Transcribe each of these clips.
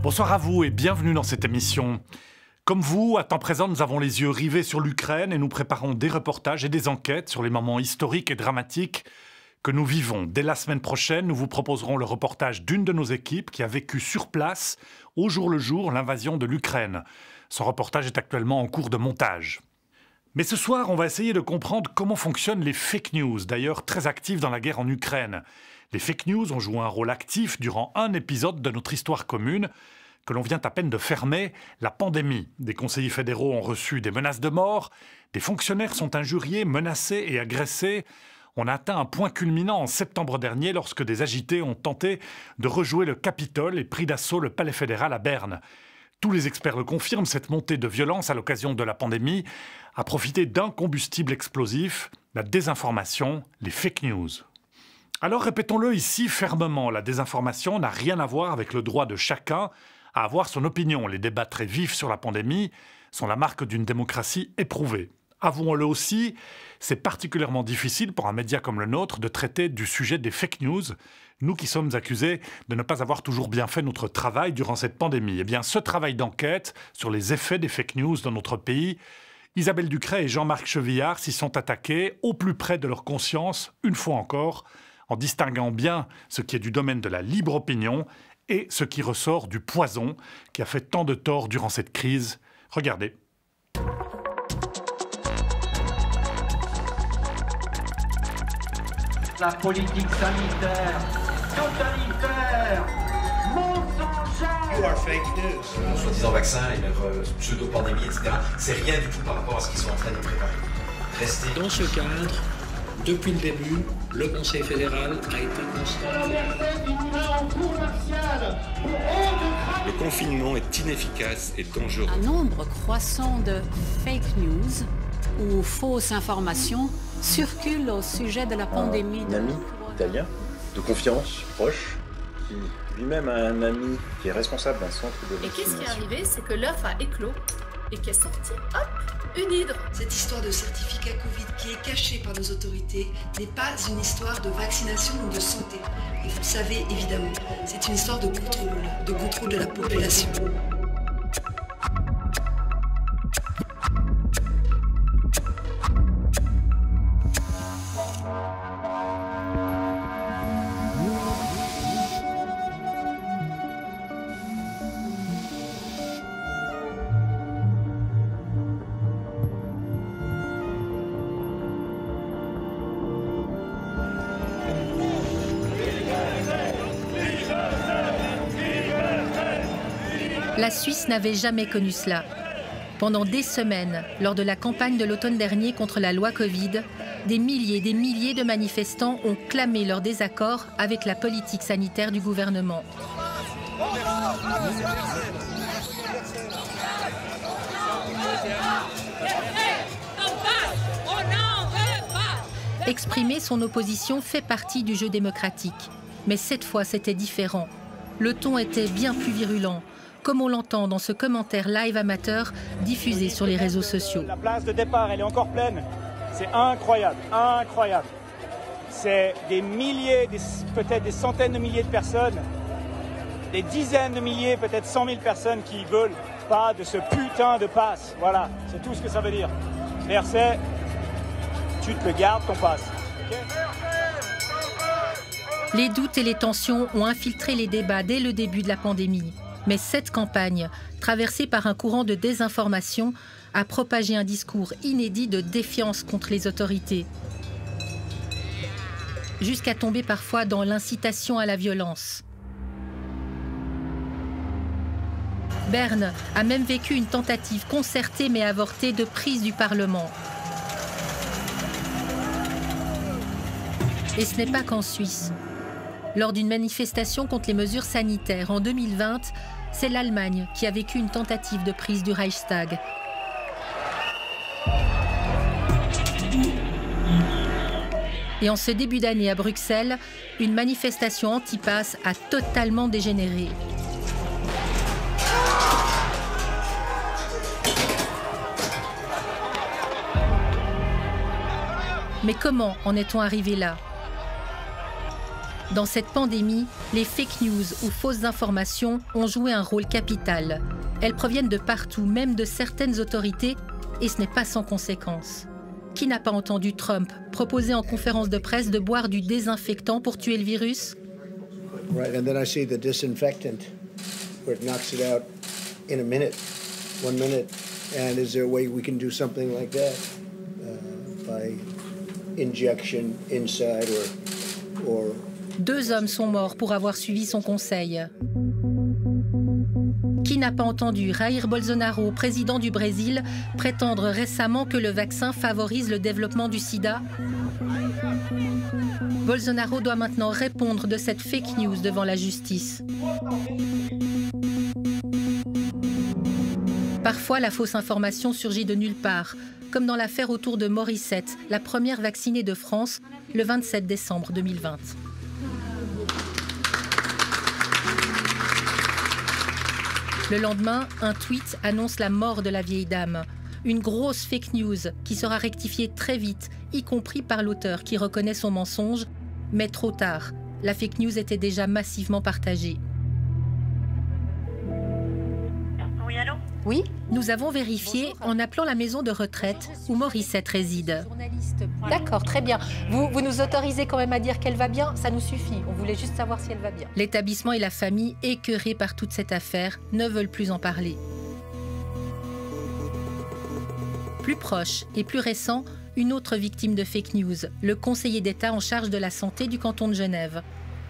Bonsoir à vous et bienvenue dans cette émission. Comme vous, à temps présent, nous avons les yeux rivés sur l'Ukraine et nous préparons des reportages et des enquêtes sur les moments historiques et dramatiques que nous vivons. Dès la semaine prochaine, nous vous proposerons le reportage d'une de nos équipes qui a vécu sur place, au jour le jour, l'invasion de l'Ukraine. Son reportage est actuellement en cours de montage. Mais ce soir, on va essayer de comprendre comment fonctionnent les fake news, d'ailleurs très actifs dans la guerre en Ukraine. Les fake news ont joué un rôle actif durant un épisode de notre histoire commune, que l'on vient à peine de fermer, la pandémie. Des conseillers fédéraux ont reçu des menaces de mort, des fonctionnaires sont injuriés, menacés et agressés. On a atteint un point culminant en septembre dernier lorsque des agités ont tenté de rejouer le Capitole et pris d'assaut le palais fédéral à Berne. Tous les experts le confirment, cette montée de violence à l'occasion de la pandémie a profité d'un combustible explosif, la désinformation, les fake news. Alors répétons-le ici fermement, la désinformation n'a rien à voir avec le droit de chacun à avoir son opinion. Les débats très vifs sur la pandémie sont la marque d'une démocratie éprouvée. Avouons-le aussi, c'est particulièrement difficile pour un média comme le nôtre de traiter du sujet des fake news, nous qui sommes accusés de ne pas avoir toujours bien fait notre travail durant cette pandémie. Eh bien, ce travail d'enquête sur les effets des fake news dans notre pays, Isabelle Ducret et Jean-Marc Chevillard s'y sont attaqués au plus près de leur conscience, une fois encore, en distinguant bien ce qui est du domaine de la libre opinion et ce qui ressort du poison qui a fait tant de tort durant cette crise. Regardez. La politique sanitaire totalitaire, mensongère. Our fake news. Soi-disant vaccin et leur pseudo-pandémie, etc. C'est rien du tout par rapport à ce qu'ils sont en train de préparer. Restez. Dans ce cadre, depuis le début, le Conseil fédéral a été constant. Le confinement est inefficace et dangereux. Un nombre croissant de fake news ou fausses informations circule au sujet de la pandémie. Un ami italien de confiance, proche, qui lui-même a un ami qui est responsable d'un centre de vaccination. Et qu'est-ce qui est arrivé, c'est que l'œuf a éclos et qu'est sorti, hop, une hydre. Cette histoire de certificat Covid qui est cachée par nos autorités n'est pas une histoire de vaccination ou de santé. Et vous le savez évidemment, c'est une histoire de contrôle de la population. La Suisse n'avait jamais connu cela. Pendant des semaines, lors de la campagne de l'automne dernier contre la loi Covid, des milliers de manifestants ont clamé leur désaccord avec la politique sanitaire du gouvernement. Exprimer son opposition fait partie du jeu démocratique. Mais cette fois, c'était différent. Le ton était bien plus virulent, comme on l'entend dans ce commentaire live amateur diffusé sur les réseaux sociaux. La place de départ, elle est encore pleine. C'est incroyable, incroyable. C'est des milliers, peut-être des centaines de milliers de personnes, des dizaines de milliers, peut-être 100 000 personnes qui veulent pas de ce putain de passe. Voilà, c'est tout ce que ça veut dire. C'est, tu te le gardes ton passe. Okay. Les doutes et les tensions ont infiltré les débats dès le début de la pandémie. Mais cette campagne, traversée par un courant de désinformation, a propagé un discours inédit de défiance contre les autorités, jusqu'à tomber parfois dans l'incitation à la violence. Berne a même vécu une tentative concertée mais avortée de prise du Parlement. Et ce n'est pas qu'en Suisse. Lors d'une manifestation contre les mesures sanitaires en 2020, c'est l'Allemagne qui a vécu une tentative de prise du Reichstag. Et en ce début d'année à Bruxelles, une manifestation anti-pass a totalement dégénéré. Mais comment en est-on arrivé là ? Dans cette pandémie, les fake news ou fausses informations ont joué un rôle capital. Elles proviennent de partout, même de certaines autorités, et ce n'est pas sans conséquence. Qui n'a pas entendu Trump proposer en conférence de presse de boire du désinfectant pour tuer le virus? Right, and then I see the disinfectant, where it knocks it out in a minute, 1 minute. And is there a way we can do something like that by injection inside or... 2 hommes sont morts pour avoir suivi son conseil. Qui n'a pas entendu Jair Bolsonaro, président du Brésil, prétendre récemment que le vaccin favorise le développement du sida? Bolsonaro doit maintenant répondre de cette fake news devant la justice. Parfois, la fausse information surgit de nulle part, comme dans l'affaire autour de Morissette, la première vaccinée de France, le 27 décembre 2020. Le lendemain, un tweet annonce la mort de la vieille dame. Une grosse fake news qui sera rectifiée très vite, y compris par l'auteur qui reconnaît son mensonge, mais trop tard. La fake news était déjà massivement partagée. Oui, allô? Oui, nous avons vérifié en appelant la maison de retraite où Morissette réside. D'accord, très bien. Vous nous autorisez quand même à dire qu'elle va bien? Ça nous suffit. On voulait juste savoir si elle va bien. L'établissement et la famille, écœurés par toute cette affaire, ne veulent plus en parler. Plus proche et plus récent, une autre victime de fake news, le conseiller d'État en charge de la santé du canton de Genève.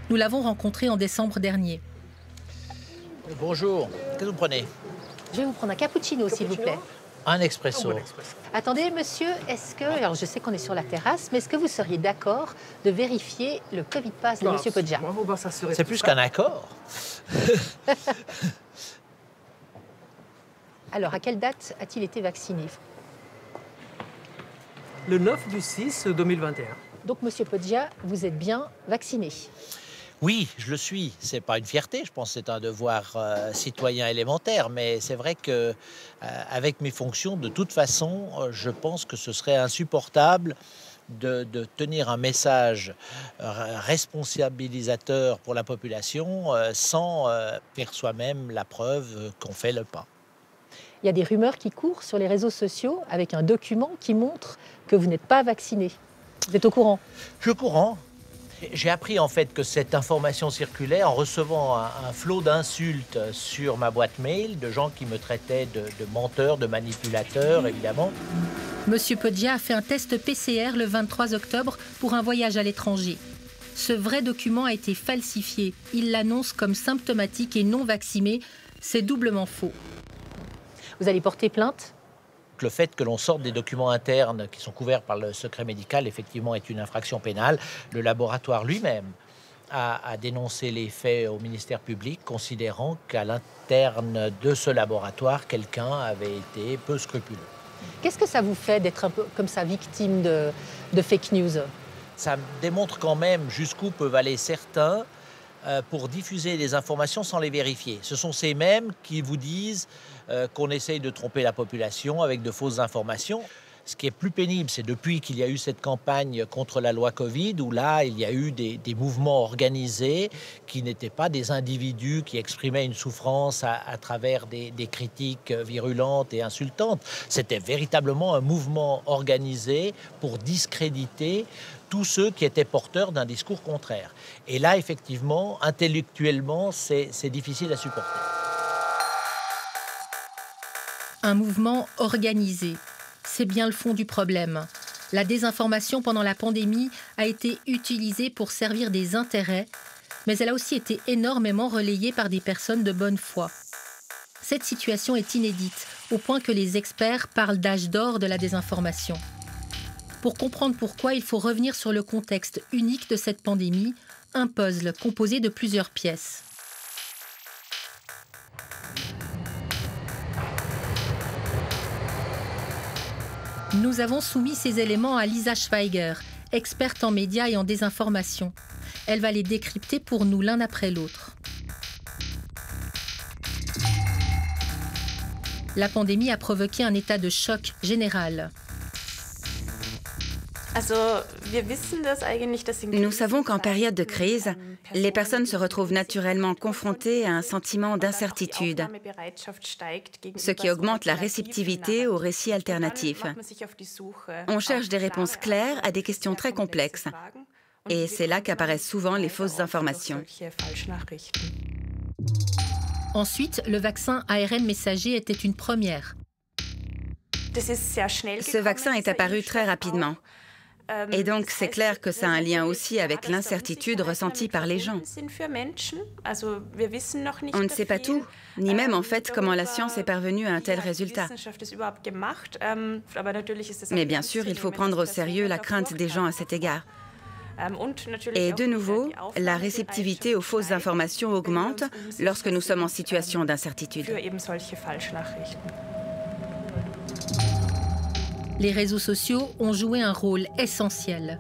Nous l'avons rencontré en décembre dernier. Bonjour, qu'est-ce que vous prenez? Je vais vous prendre un cappuccino, s'il vous plaît. Un expresso. Attendez, monsieur, est-ce que... Alors, je sais qu'on est sur la terrasse, mais est-ce que vous seriez d'accord de vérifier le Covid Pass de monsieur Podja? C'est plus qu'un accord. Alors, à quelle date a-t-il été vacciné? Le 9/6/2021. Donc, monsieur Podja, vous êtes bien vacciné? Oui, je le suis. C'est pas une fierté, je pense que c'est un devoir citoyen élémentaire, mais c'est vrai que avec mes fonctions, de toute façon, je pense que ce serait insupportable de tenir un message responsabilisateur pour la population sans faire soi-même la preuve qu'on fait le pas. Il y a des rumeurs qui courent sur les réseaux sociaux avec un document qui montre que vous n'êtes pas vacciné. Vous êtes au courant? Je suis au courant. J'ai appris en fait que cette information circulait en recevant un flot d'insultes sur ma boîte mail de gens qui me traitaient de menteur, de manipulateur, évidemment. Monsieur Podja a fait un test PCR le 23 octobre pour un voyage à l'étranger. Ce vrai document a été falsifié. Il l'annonce comme symptomatique et non vacciné. C'est doublement faux. Vous allez porter plainte? Le fait que l'on sorte des documents internes qui sont couverts par le secret médical, effectivement, est une infraction pénale. Le laboratoire lui-même a dénoncé les faits au ministère public, considérant qu'à l'interne de ce laboratoire, quelqu'un avait été peu scrupuleux. Qu'est-ce que ça vous fait d'être un peu comme ça, victime de fake news? Ça démontre quand même jusqu'où peuvent aller certains pour diffuser des informations sans les vérifier. Ce sont ces mêmes qui vous disent qu'on essaye de tromper la population avec de fausses informations. Ce qui est plus pénible, c'est depuis qu'il y a eu cette campagne contre la loi Covid, où là, il y a eu des mouvements organisés qui n'étaient pas des individus qui exprimaient une souffrance à travers des critiques virulentes et insultantes. C'était véritablement un mouvement organisé pour discréditer tous ceux qui étaient porteurs d'un discours contraire. Et là, effectivement, intellectuellement, c'est difficile à supporter. Un mouvement organisé. C'est bien le fond du problème. La désinformation pendant la pandémie a été utilisée pour servir des intérêts, mais elle a aussi été énormément relayée par des personnes de bonne foi. Cette situation est inédite, au point que les experts parlent d'âge d'or de la désinformation. Pour comprendre pourquoi, il faut revenir sur le contexte unique de cette pandémie, un puzzle composé de plusieurs pièces. Nous avons soumis ces éléments à Lisa Schweiger, experte en médias et en désinformation. Elle va les décrypter pour nous l'un après l'autre. La pandémie a provoqué un état de choc général. Nous savons qu'en période de crise, Les personnes se retrouvent naturellement confrontées à un sentiment d'incertitude, ce qui augmente la réceptivité aux récits alternatifs. On cherche des réponses claires à des questions très complexes. Et c'est là qu'apparaissent souvent les fausses informations. Ensuite, le vaccin ARN messager était une première. Ce vaccin est apparu très rapidement. Et donc, c'est clair que ça a un lien aussi avec l'incertitude ressentie par les gens. On ne sait pas tout, ni même en fait comment la science est parvenue à un tel résultat. Mais bien sûr, il faut prendre au sérieux la crainte des gens à cet égard. Et de nouveau, la réceptivité aux fausses informations augmente lorsque nous sommes en situation d'incertitude. Les réseaux sociaux ont joué un rôle essentiel.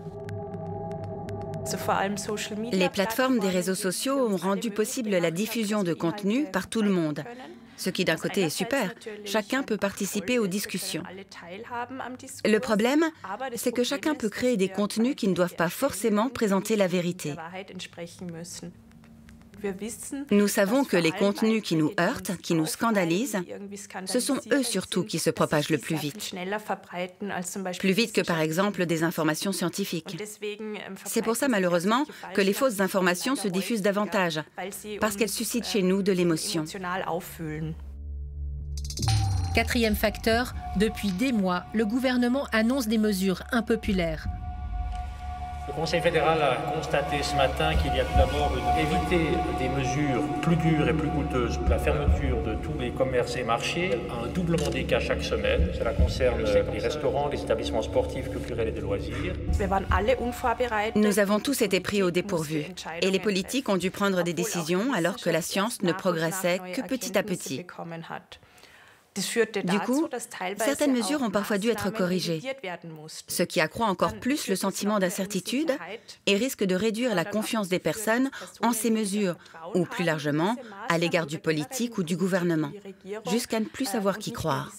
Les plateformes des réseaux sociaux ont rendu possible la diffusion de contenu par tout le monde. Ce qui d'un côté est super, chacun peut participer aux discussions. Le problème, c'est que chacun peut créer des contenus qui ne doivent pas forcément présenter la vérité. Nous savons que les contenus qui nous heurtent, qui nous scandalisent, ce sont eux surtout qui se propagent le plus vite. Plus vite que par exemple des informations scientifiques. C'est pour ça malheureusement que les fausses informations se diffusent davantage, parce qu'elles suscitent chez nous de l'émotion. Quatrième facteur, depuis des mois, le gouvernement annonce des mesures impopulaires. Le Conseil fédéral a constaté ce matin qu'il y a tout d'abord éviter des mesures plus dures et plus coûteuses, la fermeture de tous les commerces et marchés, un doublement des cas chaque semaine. Cela concerne les restaurants, les établissements sportifs, culturels et de loisirs. Nous avons tous été pris au dépourvu et les politiques ont dû prendre des décisions alors que la science ne progressait que petit à petit. Du coup, certaines mesures ont parfois dû être corrigées, ce qui accroît encore plus le sentiment d'incertitude et risque de réduire la confiance des personnes en ces mesures, ou plus largement, à l'égard du politique ou du gouvernement, jusqu'à ne plus savoir qui croire.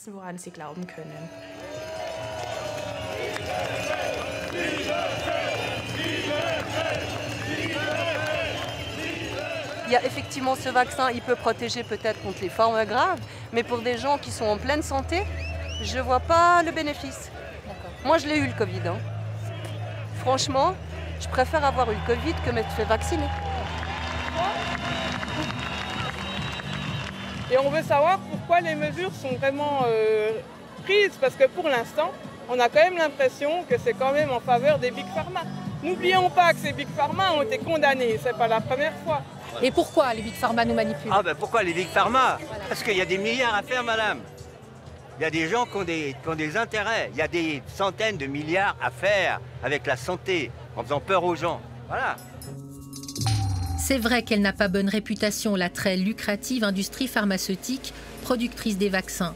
Il y a effectivement ce vaccin, il peut protéger peut-être contre les formes graves, mais pour des gens qui sont en pleine santé, je ne vois pas le bénéfice. Moi, je l'ai eu le Covid. Franchement, je préfère avoir eu le Covid que m'être fait vacciner. Et on veut savoir pourquoi les mesures sont vraiment prises, parce que pour l'instant, on a quand même l'impression que c'est quand même en faveur des Big Pharma. N'oublions pas que ces Big Pharma ont été condamnés, c'est pas la première fois. Et pourquoi les Big Pharma nous manipulent? Pourquoi les Big Pharma? Parce qu'il y a des milliards à faire, madame. Il y a des gens qui ont des intérêts. Il y a des centaines de milliards à faire avec la santé, en faisant peur aux gens. Voilà. C'est vrai qu'elle n'a pas bonne réputation, la très lucrative industrie pharmaceutique, productrice des vaccins.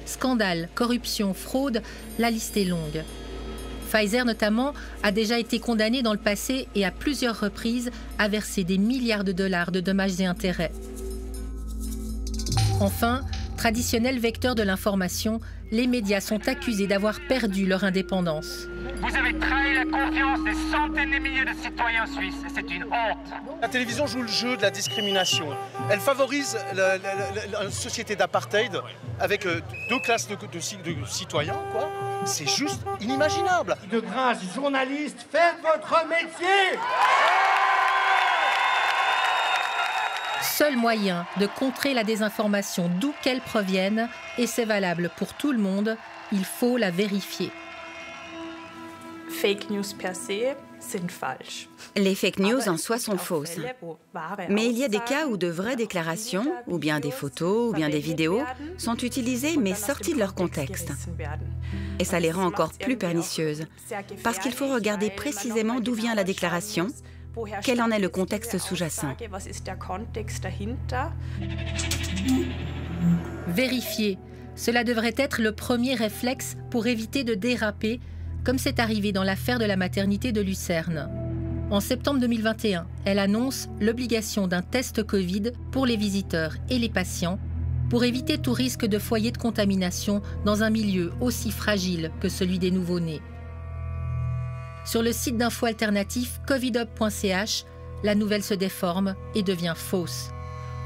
Scandales, corruption, fraude, la liste est longue. Pfizer, notamment, a déjà été condamné dans le passé et à plusieurs reprises a versé des milliards de dollars de dommages et intérêts. Enfin, traditionnel vecteur de l'information, les médias sont accusés d'avoir perdu leur indépendance. Vous avez trahi la confiance des centaines de milliers de citoyens suisses et c'est une honte. La télévision joue le jeu de la discrimination. Elle favorise une société d'apartheid avec deux classes de citoyens, quoi. C'est juste inimaginable. De grâce, journalistes, faites votre métier! Seul moyen de contrer la désinformation d'où qu'elle provienne, et c'est valable pour tout le monde, il faut la vérifier. Fake news per se sind falsch. Les fake news en soi sont fausses. Mais il y a des cas où de vraies déclarations, ou bien des photos, ou bien des vidéos, sont utilisées mais sorties de leur contexte. Et ça les rend encore plus pernicieuses, parce qu'il faut regarder précisément d'où vient la déclaration, quel en est le contexte sous-jacent. Vérifier, cela devrait être le premier réflexe pour éviter de déraper, comme c'est arrivé dans l'affaire de la maternité de Lucerne. En septembre 2021, elle annonce l'obligation d'un test Covid pour les visiteurs et les patients pour éviter tout risque de foyer de contamination dans un milieu aussi fragile que celui des nouveau-nés. Sur le site d'info alternatif covidhub.ch, la nouvelle se déforme et devient fausse.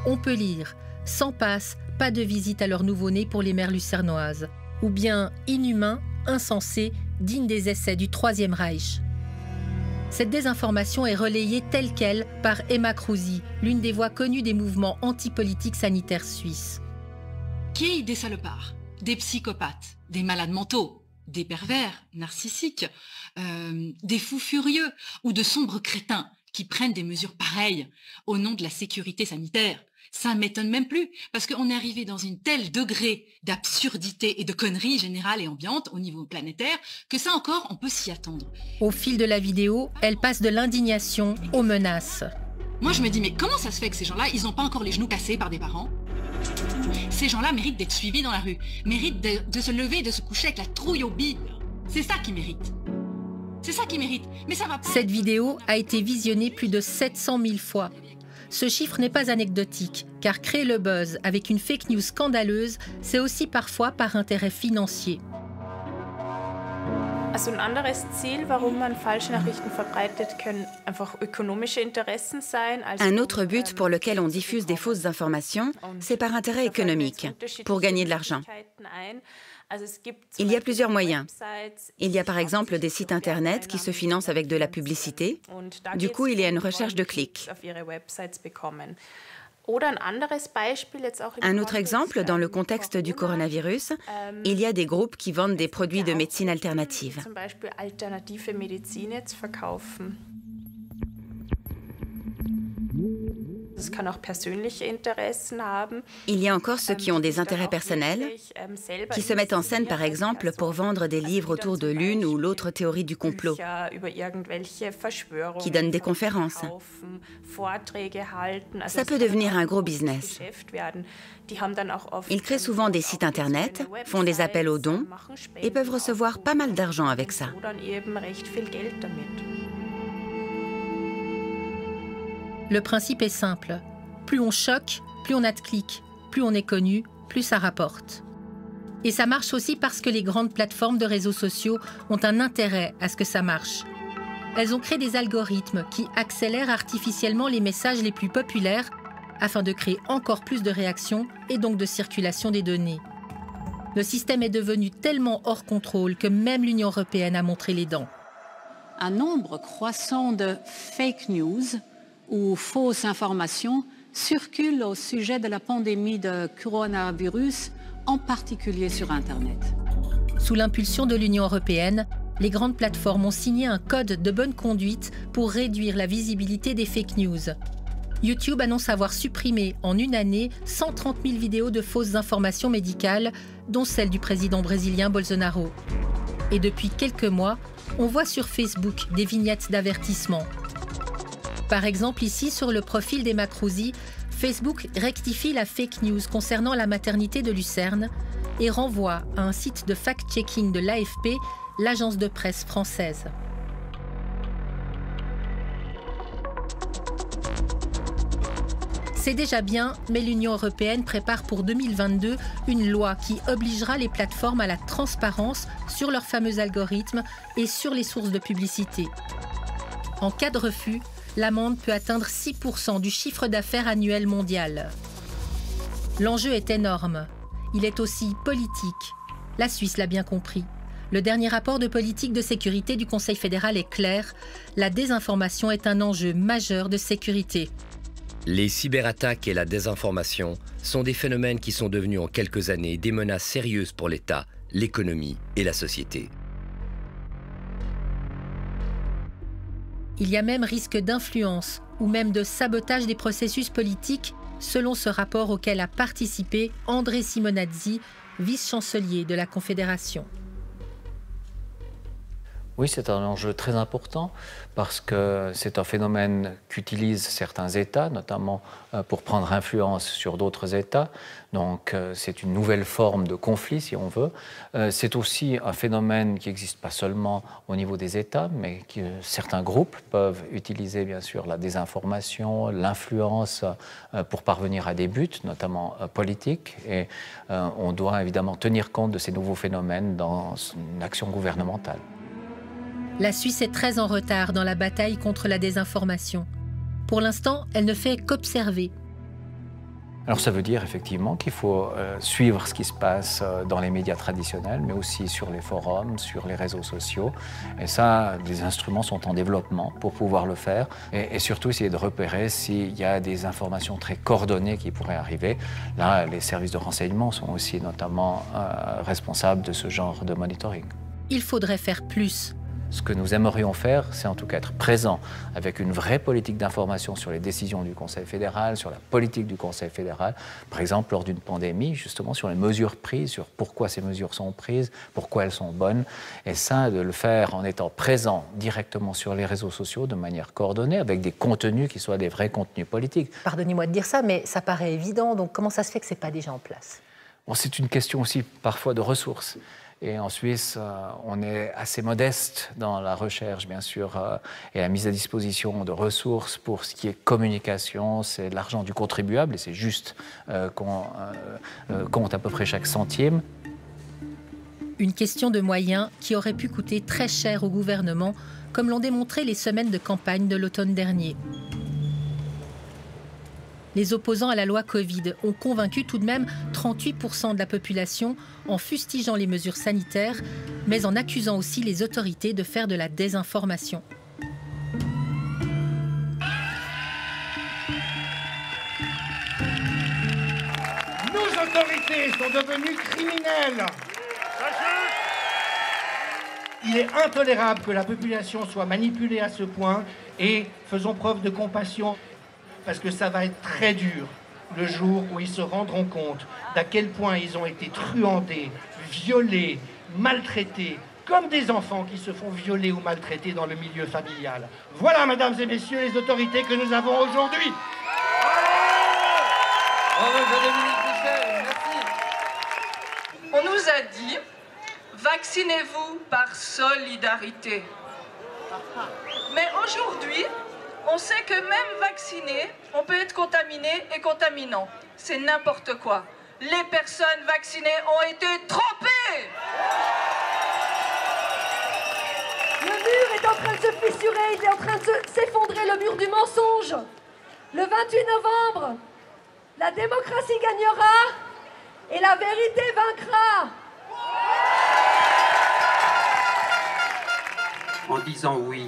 On peut lire « Sans passe, pas de visite à leur nouveau-né pour les mères lucernoises » ou bien « Inhumain, insensé, digne des essais du Troisième Reich ». Cette désinformation est relayée telle qu'elle par Emma Kruse, l'une des voix connues des mouvements anti-politiques sanitaires suisses. Qu'il y ait des salopards, des psychopathes, des malades mentaux, des pervers narcissiques, des fous furieux ou de sombres crétins qui prennent des mesures pareilles au nom de la sécurité sanitaire, ça ne m'étonne même plus, parce qu'on est arrivé dans un tel degré d'absurdité et de conneries générales et ambiantes au niveau planétaire que ça encore, on peut s'y attendre. Au fil de la vidéo, elle passe de l'indignation aux menaces. Moi, je me dis, mais comment ça se fait que ces gens-là, ils n'ont pas encore les genoux cassés par des parents? Ces gens-là méritent d'être suivis dans la rue, méritent de se lever et de se coucher avec la trouille au bide. C'est ça qu'ils méritent. C'est ça qu'ils méritent. Mais ça va pas. Cette vidéo a été visionnée plus de 700 000 fois. Ce chiffre n'est pas anecdotique, car créer le buzz avec une fake news scandaleuse, c'est aussi parfois par intérêt financier. Also ein anderes Ziel, warum man falsche Nachrichten verbreitet, können einfach ökonomische Interessen sein. Un autre but pour lequel on diffuse des fausses informations, c'est par intérêt économique, pour gagner de l'argent. Il y a plusieurs moyens. Il y a par exemple des sites internet qui se financent avec de la publicité. Du coup, il y a une recherche de clics. Un autre exemple, dans le contexte du coronavirus, il y a des groupes qui vendent des produits de médecine alternative. Il y a encore ceux qui ont des intérêts personnels, qui se mettent en scène par exemple pour vendre des livres autour de l'une ou l'autre théorie du complot, qui donnent des conférences. Ça peut devenir un gros business. Ils créent souvent des sites internet, font des appels aux dons et peuvent recevoir pas mal d'argent avec ça. Le principe est simple. Plus on choque, plus on a de clics. Plus on est connu, plus ça rapporte. Et ça marche aussi parce que les grandes plateformes de réseaux sociaux ont un intérêt à ce que ça marche. Elles ont créé des algorithmes qui accélèrent artificiellement les messages les plus populaires afin de créer encore plus de réactions et donc de circulation des données. Le système est devenu tellement hors contrôle que même l'Union européenne a montré les dents. Un nombre croissant de fake news ou fausses informations circulent au sujet de la pandémie de coronavirus, en particulier sur Internet. Sous l'impulsion de l'Union européenne, les grandes plateformes ont signé un code de bonne conduite pour réduire la visibilité des fake news. YouTube annonce avoir supprimé en une année 130 000 vidéos de fausses informations médicales, dont celle du président brésilien Bolsonaro. Et depuis quelques mois, on voit sur Facebook des vignettes d'avertissement. Par exemple, ici, sur le profil d'Emma Kruse, Facebook rectifie la fake news concernant la maternité de Lucerne et renvoie à un site de fact-checking de l'AFP, l'agence de presse française. C'est déjà bien, mais l'Union européenne prépare pour 2022 une loi qui obligera les plateformes à la transparence sur leurs fameux algorithmes et sur les sources de publicité. En cas de refus, l'amende peut atteindre 6% du chiffre d'affaires annuel mondial. L'enjeu est énorme. Il est aussi politique. La Suisse l'a bien compris. Le dernier rapport de politique de sécurité du Conseil fédéral est clair. La désinformation est un enjeu majeur de sécurité. Les cyberattaques et la désinformation sont des phénomènes qui sont devenus en quelques années des menaces sérieuses pour l'État, l'économie et la société. Il y a même risque d'influence ou même de sabotage des processus politiques, selon ce rapport auquel a participé André Simonazzi, vice-chancelier de la Confédération. Oui, c'est un enjeu très important parce que c'est un phénomène qu'utilisent certains États, notamment pour prendre influence sur d'autres États. Donc c'est une nouvelle forme de conflit, si on veut. C'est aussi un phénomène qui n'existe pas seulement au niveau des États, mais que certains groupes peuvent utiliser, bien sûr, la désinformation, l'influence pour parvenir à des buts, notamment politiques. Et on doit évidemment tenir compte de ces nouveaux phénomènes dans une action gouvernementale. La Suisse est très en retard dans la bataille contre la désinformation. Pour l'instant, elle ne fait qu'observer. Alors ça veut dire effectivement qu'il faut suivre ce qui se passe dans les médias traditionnels, mais aussi sur les forums, sur les réseaux sociaux. Et ça, les instruments sont en développement pour pouvoir le faire. Et surtout essayer de repérer s'il y a des informations très coordonnées qui pourraient arriver. Là, les services de renseignement sont aussi notamment responsables de ce genre de monitoring. Il faudrait faire plus. Ce que nous aimerions faire, c'est en tout cas être présent avec une vraie politique d'information sur les décisions du Conseil fédéral, sur la politique du Conseil fédéral, par exemple lors d'une pandémie, justement sur les mesures prises, sur pourquoi ces mesures sont prises, pourquoi elles sont bonnes, et ça, de le faire en étant présent directement sur les réseaux sociaux de manière coordonnée, avec des contenus qui soient des vrais contenus politiques. Pardonnez-moi de dire ça, mais ça paraît évident, donc comment ça se fait que ce n'est pas déjà en place? Bon, c'est une question aussi parfois de ressources. Et en Suisse, on est assez modeste dans la recherche, bien sûr, et la mise à disposition de ressources pour ce qui est communication. C'est l'argent du contribuable et c'est juste qu'on compte à peu près chaque centime. Une question de moyens qui aurait pu coûter très cher au gouvernement, comme l'ont démontré les semaines de campagne de l'automne dernier. Les opposants à la loi Covid ont convaincu tout de même 38% de la population en fustigeant les mesures sanitaires, mais en accusant aussi les autorités de faire de la désinformation. Nos autorités sont devenues criminelles. Il est intolérable que la population soit manipulée à ce point et faisons preuve de compassion. Parce que ça va être très dur le jour où ils se rendront compte d'à quel point ils ont été truandés, violés, maltraités, comme des enfants qui se font violer ou maltraiter dans le milieu familial. Voilà, mesdames et messieurs, les autorités que nous avons aujourd'hui. On nous a dit, vaccinez-vous par solidarité. Mais aujourd'hui, on sait que même vacciné, on peut être contaminé et contaminant. C'est n'importe quoi. Les personnes vaccinées ont été trompées. Le mur est en train de se fissurer, il est en train de s'effondrer, le mur du mensonge. Le 28 novembre, la démocratie gagnera et la vérité vaincra. En disant oui,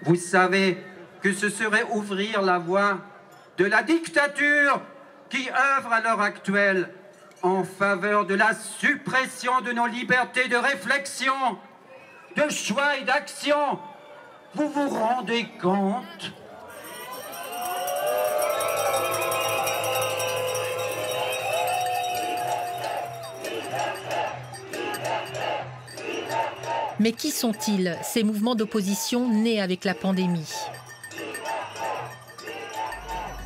vous savez que ce serait ouvrir la voie de la dictature qui œuvre à l'heure actuelle en faveur de la suppression de nos libertés de réflexion, de choix et d'action. Vous vous rendez compte ? Mais qui sont-ils, ces mouvements d'opposition nés avec la pandémie ?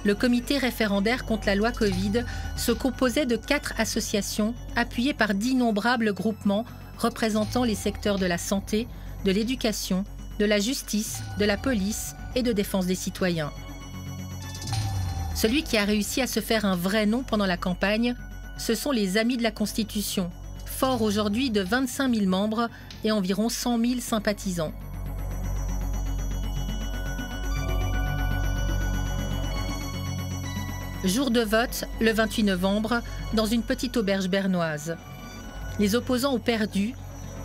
Le comité référendaire contre la loi Covid se composait de 4 associations appuyées par d'innombrables groupements représentant les secteurs de la santé, de l'éducation, de la justice, de la police et de défense des citoyens. Celui qui a réussi à se faire un vrai nom pendant la campagne, ce sont les Amis de la Constitution, forts aujourd'hui de 25 000 membres et environ 100 000 sympathisants. Jour de vote, le 28 novembre, dans une petite auberge bernoise. Les opposants ont perdu,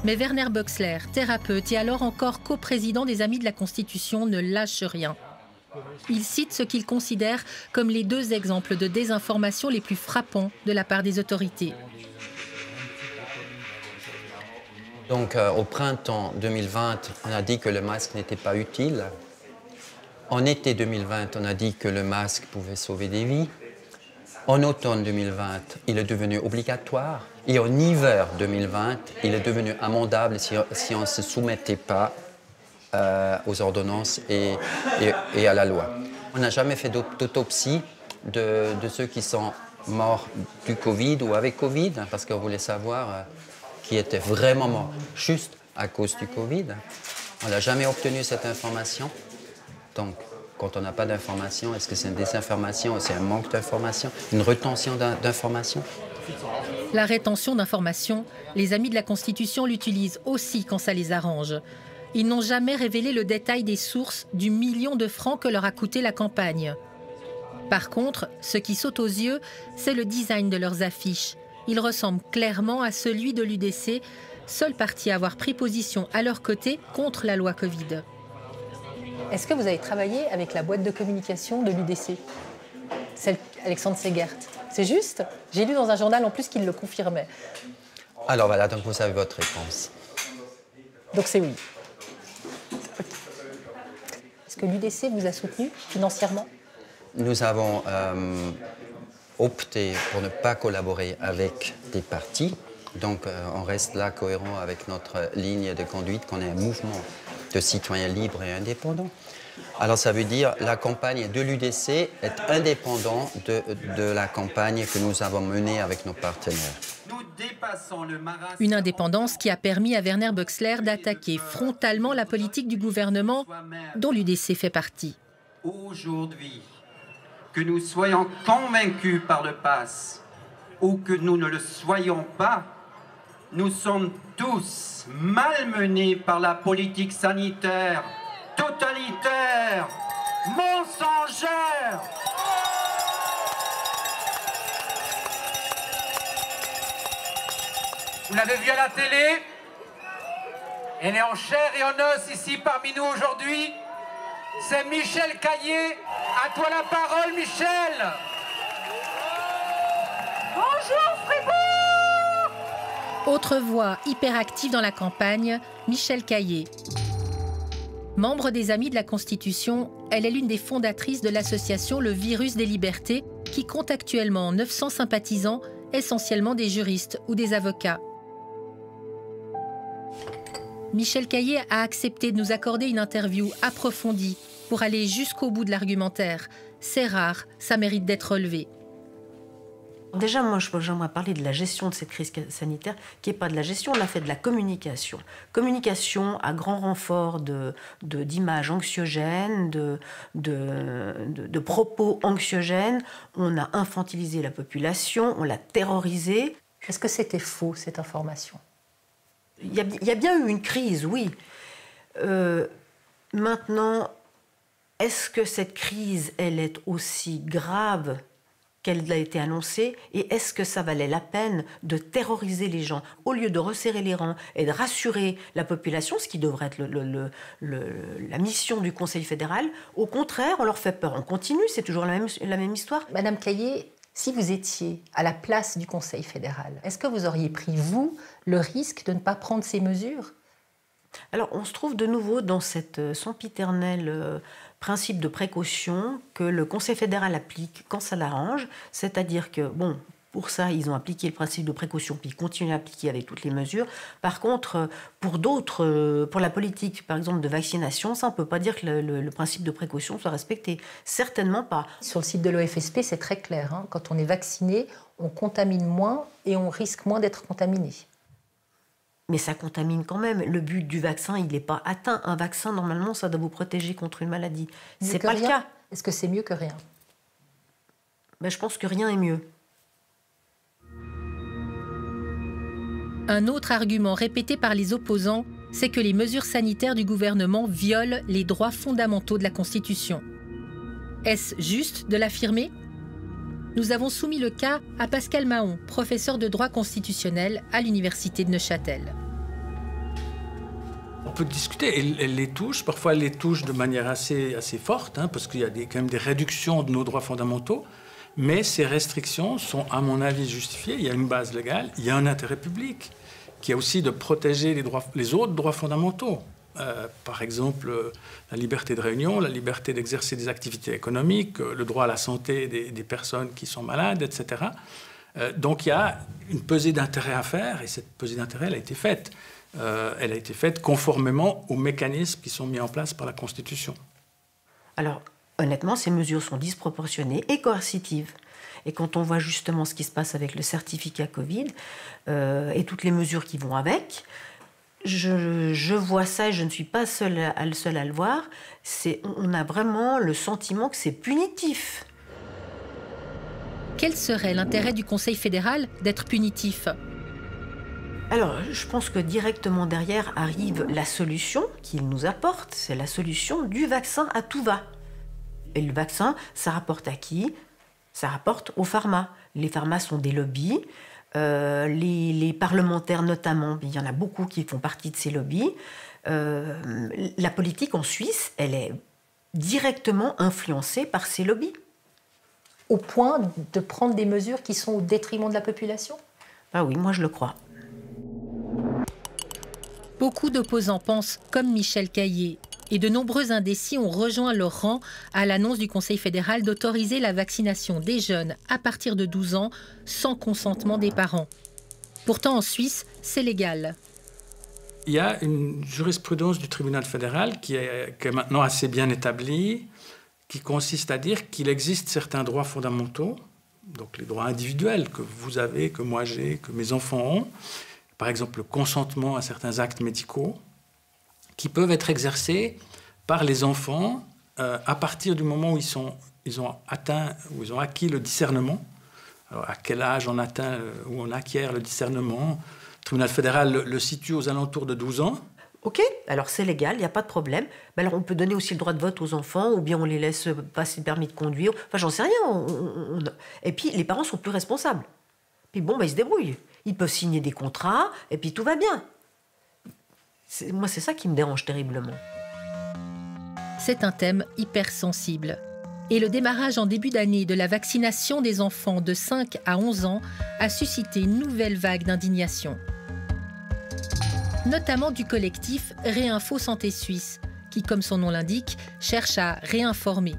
mais Werner Boxler, thérapeute et alors encore coprésident des Amis de la Constitution, ne lâche rien. Il cite ce qu'il considère comme les 2 exemples de désinformation les plus frappants de la part des autorités. Donc au printemps 2020, on a dit que le masque n'était pas utile. En été 2020, on a dit que le masque pouvait sauver des vies. En automne 2020, il est devenu obligatoire. Et en hiver 2020, il est devenu amendable si on ne se soumettait pas aux ordonnances et à la loi. On n'a jamais fait d'autopsie de ceux qui sont morts du Covid ou avec Covid, parce qu'on voulait savoir qui était vraiment mort juste à cause du Covid. On n'a jamais obtenu cette information. Donc, quand on n'a pas d'information, est-ce que c'est une désinformation ou c'est un manque d'information, une rétention d'information? La rétention d'information, les Amis de la Constitution l'utilisent aussi quand ça les arrange. ils n'ont jamais révélé le détail des sources du million de francs que leur a coûté la campagne. Par contre, ce qui saute aux yeux, c'est le design de leurs affiches. Il ressemble clairement à celui de l'UDC, seul parti à avoir pris position à leur côté contre la loi Covid. Est-ce que vous avez travaillé avec la boîte de communication de l'UDC, celle Alexandre Segert? C'est juste? J'ai lu dans un journal en plus qu'il le confirmait. Alors voilà, donc vous avez votre réponse. Donc c'est oui. Est-ce que l'UDC vous a soutenu financièrement? Nous avons opté pour ne pas collaborer avec des partis. Donc on reste là cohérent avec notre ligne de conduite, qu'on est un mouvement de citoyens libres et indépendants. Alors ça veut dire que la campagne de l'UDC est indépendante de la campagne que nous avons menée avec nos partenaires. Une indépendance qui a permis à Werner Böcksler d'attaquer frontalement la politique du gouvernement dont l'UDC fait partie. Aujourd'hui, que nous soyons convaincus par le pass ou que nous ne le soyons pas, nous sommes tous malmenés par la politique sanitaire totalitaire, mensongère. Vous l'avez vu à la télé? Elle est en chair et en os ici parmi nous aujourd'hui. C'est Michel Caillé. À toi la parole, Michel. Bonjour Fribourg. Autre voix hyperactive dans la campagne, Michel Caillé. Membre des Amis de la Constitution, elle est l'une des fondatrices de l'association Le Virus des Libertés, qui compte actuellement 900 sympathisants, essentiellement des juristes ou des avocats. Michel Caillé a accepté de nous accorder une interview approfondie pour aller jusqu'au bout de l'argumentaire. C'est rare, ça mérite d'être relevé. Déjà, moi, j'aimerais parler de la gestion de cette crise sanitaire, qui n'est pas de la gestion, on a fait de la communication. Communication à grand renfort d'images anxiogènes, de propos anxiogènes. On a infantilisé la population, on l'a terrorisée. Est-ce que c'était faux, cette information? Il y a bien eu une crise, oui. Maintenant, est-ce que cette crise, elle est aussi grave qu'elle a été annoncée, et est-ce que ça valait la peine de terroriser les gens au lieu de resserrer les rangs et de rassurer la population, ce qui devrait être la mission du Conseil fédéral? Au contraire, on leur fait peur. On continue, c'est toujours la même histoire. Madame Caillé, si vous étiez à la place du Conseil fédéral, est-ce que vous auriez pris, vous, le risque de ne pas prendre ces mesures? Alors, on se trouve de nouveau dans cette sempiternelle principe de précaution que le Conseil fédéral applique quand ça l'arrange, c'est-à-dire que, bon, pour ça, ils ont appliqué le principe de précaution, puis ils continuent à l'appliquer avec toutes les mesures. Par contre, pour d'autres, pour la politique, par exemple, de vaccination, ça, on ne peut pas dire que le principe de précaution soit respecté. Certainement pas. Sur le site de l'OFSP, c'est très clair. Hein. Quand on est vacciné, on contamine moins et on risque moins d'être contaminé. Mais ça contamine quand même. Le but du vaccin, il n'est pas atteint. Un vaccin, normalement, ça doit vous protéger contre une maladie. C'est pas le cas. Est-ce que c'est mieux que rien? Ben, je pense que rien est mieux. Un autre argument répété par les opposants, c'est que les mesures sanitaires du gouvernement violent les droits fondamentaux de la Constitution. Est-ce juste de l'affirmer? Nous avons soumis le cas à Pascal Mahon, professeur de droit constitutionnel à l'Université de Neuchâtel. On peut discuter, elle les touche, parfois elle les touche de manière assez forte, hein, parce qu'il y a quand même des réductions de nos droits fondamentaux, mais ces restrictions sont, à mon avis, justifiées. Il y a une base légale, il y a un intérêt public, qui est aussi de protéger les autres droits fondamentaux. Par exemple, la liberté de réunion, la liberté d'exercer des activités économiques, le droit à la santé des personnes qui sont malades, etc. Donc il y a une pesée d'intérêt à faire, et cette pesée d'intérêt, elle a été faite. Elle a été faite conformément aux mécanismes qui sont mis en place par la Constitution. Alors, honnêtement, ces mesures sont disproportionnées et coercitives. Et quand on voit justement ce qui se passe avec le certificat Covid et toutes les mesures qui vont avec, je vois ça et je ne suis pas seule à le voir. On a vraiment le sentiment que c'est punitif. Quel serait l'intérêt du Conseil fédéral d'être punitif? Alors, je pense que directement derrière arrive la solution qu'il nous apporte, c'est la solution du vaccin à tout va. Et le vaccin, ça rapporte à qui? Ça rapporte aux pharma. Les pharma sont des lobbies, les parlementaires notamment, il y en a beaucoup qui font partie de ces lobbies. La politique en Suisse, elle est directement influencée par ces lobbies. Au point de prendre des mesures qui sont au détriment de la population? Ah oui, moi je le crois. Beaucoup d'opposants pensent comme Michel Caillé et de nombreux indécis ont rejoint leur rang à l'annonce du Conseil fédéral d'autoriser la vaccination des jeunes à partir de 12 ans sans consentement des parents. Pourtant en Suisse, c'est légal. Il y a une jurisprudence du tribunal fédéral qui est maintenant assez bien établie, qui consiste à dire qu'il existe certains droits fondamentaux, donc les droits individuels que vous avez, que moi j'ai, que mes enfants ont, par exemple le consentement à certains actes médicaux, qui peuvent être exercés par les enfants à partir du moment où ils ont acquis le discernement. Alors, à quel âge on acquiert le discernement? Le tribunal fédéral le situe aux alentours de 12 ans. Ok, alors c'est légal, il n'y a pas de problème. Mais alors on peut donner aussi le droit de vote aux enfants, ou bien on les laisse passer le permis de conduire. Enfin, j'en sais rien. Et puis les parents sont plus responsables. Puis bon, ils se débrouillent. Ils peuvent signer des contrats, et puis tout va bien. Moi, c'est ça qui me dérange terriblement. C'est un thème hypersensible. Et le démarrage en début d'année de la vaccination des enfants de 5 à 11 ans a suscité une nouvelle vague d'indignation. Notamment du collectif Réinfo Santé Suisse, qui, comme son nom l'indique, cherche à réinformer.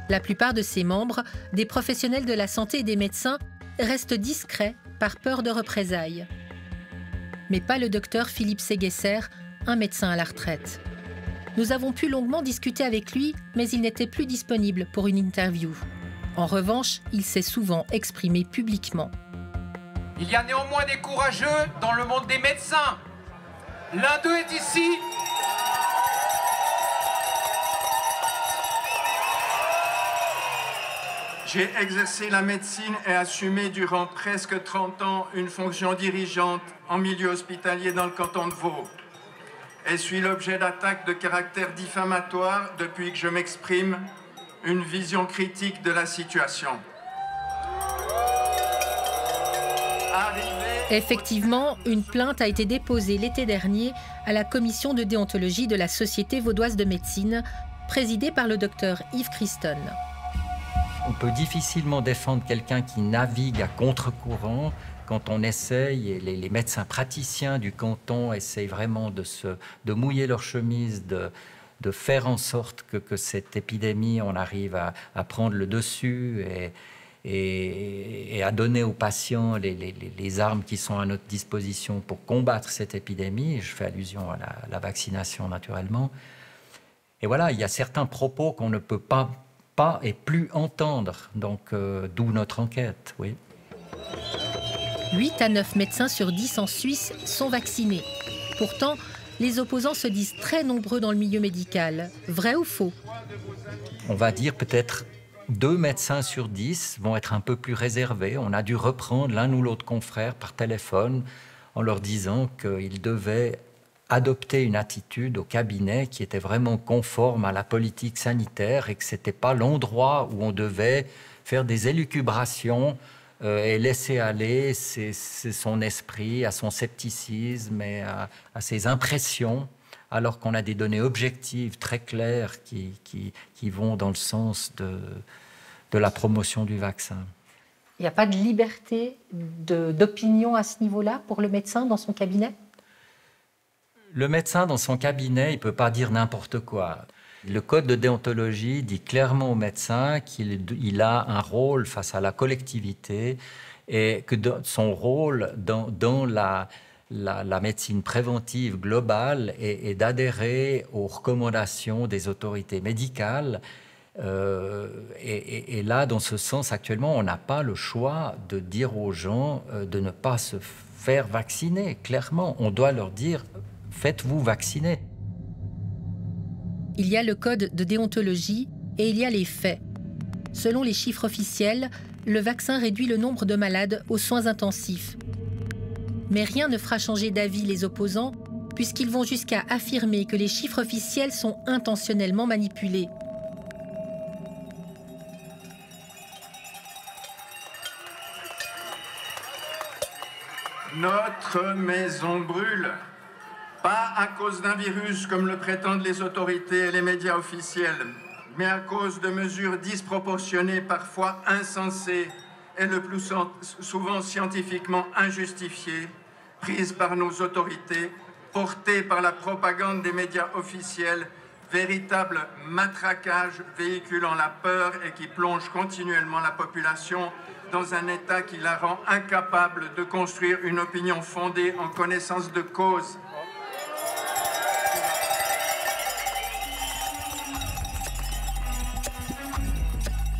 La plupart de ses membres, des professionnels de la santé et des médecins, restent discrets par peur de représailles. Mais pas le docteur Philippe Séguesser, un médecin à la retraite. Nous avons pu longuement discuter avec lui, mais il n'était plus disponible pour une interview. En revanche, il s'est souvent exprimé publiquement. Il y a néanmoins des courageux dans le monde des médecins. L'un d'eux est ici. J'ai exercé la médecine et assumé durant presque 30 ans une fonction dirigeante en milieu hospitalier dans le canton de Vaud. Et suis l'objet d'attaques de caractère diffamatoire depuis que je m'exprime une vision critique de la situation. Effectivement, une plainte a été déposée l'été dernier à la commission de déontologie de la Société vaudoise de médecine, présidée par le docteur Yves Christon. On peut difficilement défendre quelqu'un qui navigue à contre-courant quand on essaye, et les médecins praticiens du canton essayent vraiment de mouiller leur chemise, de faire en sorte que cette épidémie, on arrive à prendre le dessus et à donner aux patients les armes qui sont à notre disposition pour combattre cette épidémie. Je fais allusion à la vaccination naturellement. Et voilà, il y a certains propos qu'on ne peut pas et plus entendre, donc d'où notre enquête, oui. 8 à 9 médecins sur 10 en Suisse sont vaccinés. Pourtant, les opposants se disent très nombreux dans le milieu médical. Vrai ou faux? On va dire peut-être 2 médecins sur 10 vont être un peu plus réservés. On a dû reprendre l'un ou l'autre confrère par téléphone en leur disant qu'ils devaient adopter une attitude au cabinet qui était vraiment conforme à la politique sanitaire et que ce n'était pas l'endroit où on devait faire des élucubrations et laisser aller son esprit à son scepticisme et à ses impressions, alors qu'on a des données objectives très claires qui vont dans le sens de la promotion du vaccin. Il n'y a pas de liberté d'opinion à ce niveau-là pour le médecin dans son cabinet? Le médecin, dans son cabinet, il ne peut pas dire n'importe quoi. Le code de déontologie dit clairement au médecin qu'il a un rôle face à la collectivité et que son rôle dans la médecine préventive globale est d'adhérer aux recommandations des autorités médicales. Et là, dans ce sens, actuellement, on n'a pas le choix de dire aux gens de ne pas se faire vacciner. Clairement, on doit leur dire « faites-vous vacciner ». Il y a le code de déontologie et il y a les faits. Selon les chiffres officiels, le vaccin réduit le nombre de malades aux soins intensifs. Mais rien ne fera changer d'avis les opposants, puisqu'ils vont jusqu'à affirmer que les chiffres officiels sont intentionnellement manipulés. Notre maison brûle. Pas à cause d'un virus comme le prétendent les autorités et les médias officiels, mais à cause de mesures disproportionnées, parfois insensées et le plus souvent scientifiquement injustifiées, prises par nos autorités, portées par la propagande des médias officiels, véritable matraquage véhiculant la peur et qui plonge continuellement la population dans un état qui la rend incapable de construire une opinion fondée en connaissance de cause.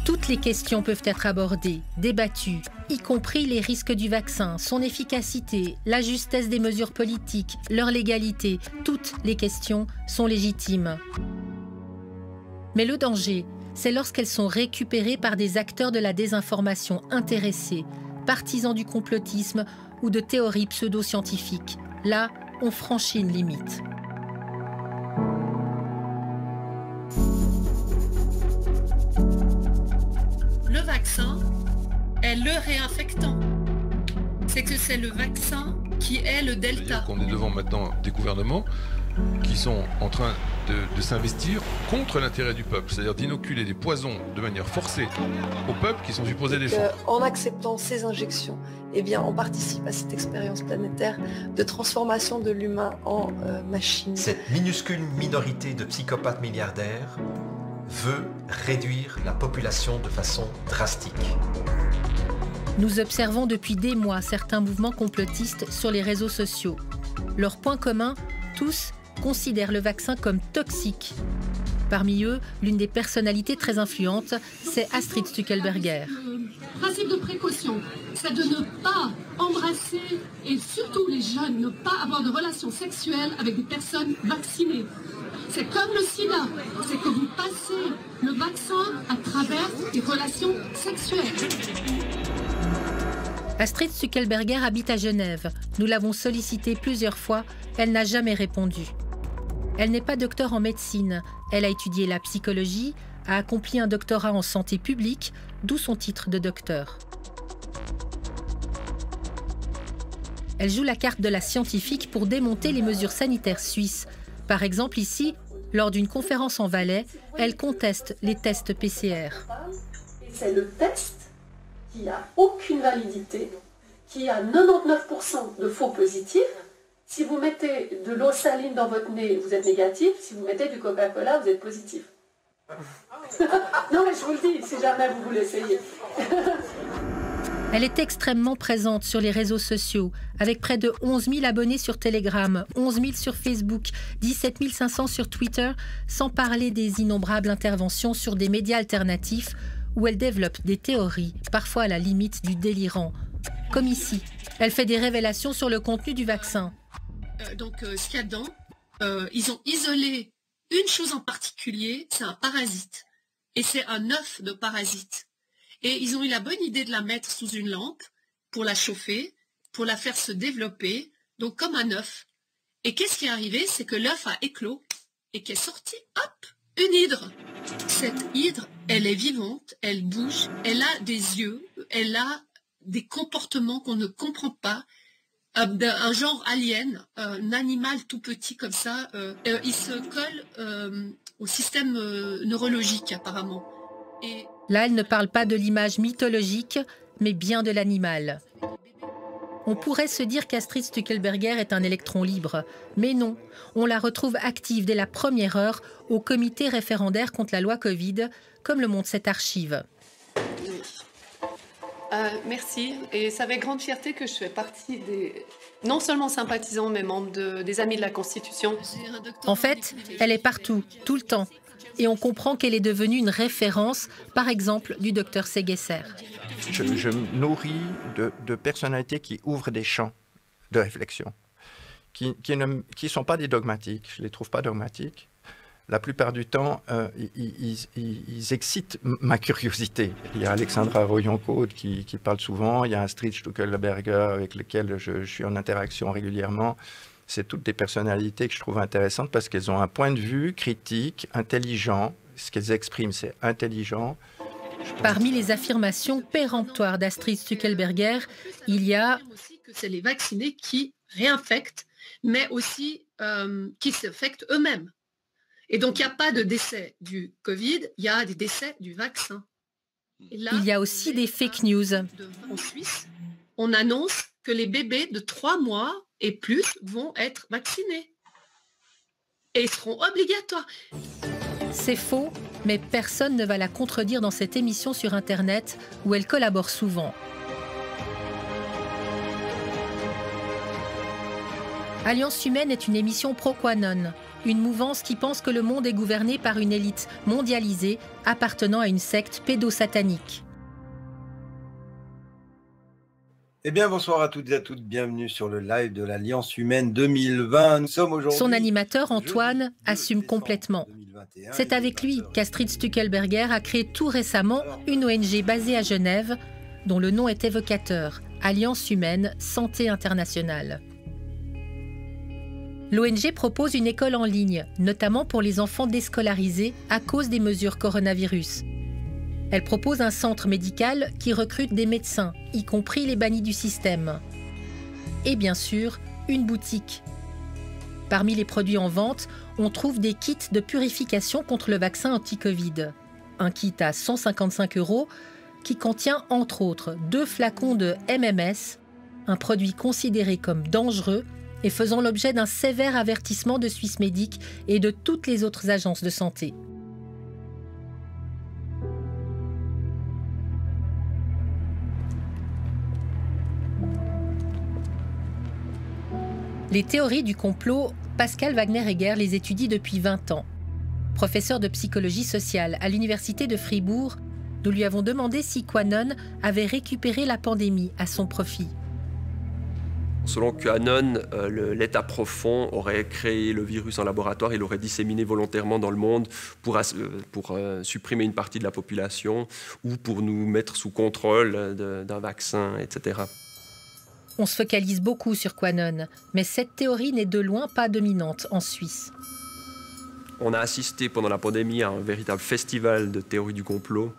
Toutes les questions peuvent être abordées, débattues, y compris les risques du vaccin, son efficacité, la justesse des mesures politiques, leur légalité. Toutes les questions sont légitimes. Mais le danger, c'est lorsqu'elles sont récupérées par des acteurs de la désinformation intéressés, partisans du complotisme ou de théories pseudo-scientifiques. Là, on franchit une limite. Le vaccin est le réinfectant. C'est que c'est le vaccin qui est le delta. C'est-à-dire qu'on est devant maintenant des gouvernements qui sont en train de s'investir contre l'intérêt du peuple, c'est-à-dire d'inoculer des poisons de manière forcée au peuple qui sont supposés défendre. En acceptant ces injections, eh bien, on participe à cette expérience planétaire de transformation de l'humain en machine. Cette minuscule minorité de psychopathes milliardaires veut réduire la population de façon drastique. Nous observons depuis des mois certains mouvements complotistes sur les réseaux sociaux. Leur point commun, tous considèrent le vaccin comme toxique. Parmi eux, l'une des personnalités très influentes, c'est Astrid Stuckelberger. Le principe de précaution, c'est de ne pas embrasser, et surtout les jeunes, ne pas avoir de relations sexuelles avec des personnes vaccinées. C'est comme le sida, c'est que vous passez le vaccin à travers des relations sexuelles. Astrid Stuckelberger habite à Genève. Nous l'avons sollicitée plusieurs fois, elle n'a jamais répondu. Elle n'est pas docteure en médecine, elle a étudié la psychologie, a accompli un doctorat en santé publique, d'où son titre de docteur. Elle joue la carte de la scientifique pour démonter les mesures sanitaires suisses. Par exemple ici, lors d'une conférence en Valais, elle conteste les tests PCR. C'est le test qui n'a aucune validité, qui a 99% de faux positifs. Si vous mettez de l'eau saline dans votre nez, vous êtes négatif. Si vous mettez du Coca-Cola, vous êtes positif. Non mais je vous le dis, si jamais vous voulez essayer. Elle est extrêmement présente sur les réseaux sociaux, avec près de 11 000 abonnés sur Telegram, 11 000 sur Facebook, 17 500 sur Twitter, sans parler des innombrables interventions sur des médias alternatifs où elle développe des théories, parfois à la limite du délirant. Comme ici, elle fait des révélations sur le contenu du vaccin. Ce qu'il y a dedans, ils ont isolé une chose en particulier, c'est un parasite. Et c'est un œuf de parasite. Et ils ont eu la bonne idée de la mettre sous une lampe pour la chauffer, pour la faire se développer, donc comme un œuf. Et qu'est-ce qui est arrivé? C'est que l'œuf a éclos et qu'est sorti, hop, une hydre. Cette hydre, elle est vivante, elle bouge, elle a des yeux, elle a des comportements qu'on ne comprend pas, un genre alien, un animal tout petit comme ça, il se colle au système neurologique apparemment. Et... Là, elle ne parle pas de l'image mythologique, mais bien de l'animal. On pourrait se dire qu'Astrid Stuckelberger est un électron libre, mais non, on la retrouve active dès la première heure au comité référendaire contre la loi Covid, comme le montre cette archive. Merci, et c'est avec grande fierté que je fais partie des, non seulement sympathisants, mais membres des Amis de la Constitution. En fait, elle est partout, tout le temps, et on comprend qu'elle est devenue une référence, par exemple, du docteur Segesser. Je me nourris de personnalités qui ouvrent des champs de réflexion, qui ne sont pas des dogmatiques, je ne les trouve pas dogmatiques, la plupart du temps, ils excitent ma curiosité. Il y a Alexandra Royon-Côte qui parle souvent, il y a Astrid Stuckelberger avec lequel je suis en interaction régulièrement. C'est toutes des personnalités que je trouve intéressantes parce qu'elles ont un point de vue critique, intelligent. Ce qu'elles expriment, c'est intelligent. Parmi les affirmations péremptoires d'Astrid Stuckelberger, il y a que c'est les vaccinés qui réinfectent, mais aussi qui s'infectent eux-mêmes. Et donc, il n'y a pas de décès du Covid, il y a des décès du vaccin. Et là, il y a aussi des fake news. En Suisse, on annonce que les bébés de 3 mois et plus vont être vaccinés. Et ils seront obligatoires. C'est faux, mais personne ne va la contredire dans cette émission sur Internet où elle collabore souvent. Alliance Humaine est une émission pro-Quanon, une mouvance qui pense que le monde est gouverné par une élite mondialisée appartenant à une secte pédosatanique. Eh bien, bonsoir à toutes et à toutes, bienvenue sur le live de l'Alliance Humaine 2020. Nous sommes aujourd'hui... Son animateur, Antoine, assume complètement. C'est avec lui qu'Astrid Stuckelberger a créé tout récemment une ONG basée à Genève, dont le nom est évocateur, Alliance Humaine Santé Internationale. L'ONG propose une école en ligne, notamment pour les enfants déscolarisés à cause des mesures coronavirus. Elle propose un centre médical qui recrute des médecins, y compris les bannis du système. Et bien sûr, une boutique. Parmi les produits en vente, on trouve des kits de purification contre le vaccin anti-Covid. Un kit à 155 € qui contient entre autres 2 flacons de MMS, un produit considéré comme dangereux et faisant l'objet d'un sévère avertissement de Swissmedic et de toutes les autres agences de santé. Les théories du complot, Pascal Wagner-Egger les étudie depuis 20 ans. Professeur de psychologie sociale à l'université de Fribourg, nous lui avons demandé si Quanon avait récupéré la pandémie à son profit. Selon QAnon, l'État profond aurait créé le virus en laboratoire, il l'aurait disséminé volontairement dans le monde pour supprimer une partie de la population ou pour nous mettre sous contrôle d'un vaccin, etc. On se focalise beaucoup sur Quanon, mais cette théorie n'est de loin pas dominante en Suisse. On a assisté pendant la pandémie à un véritable festival de théories du complot.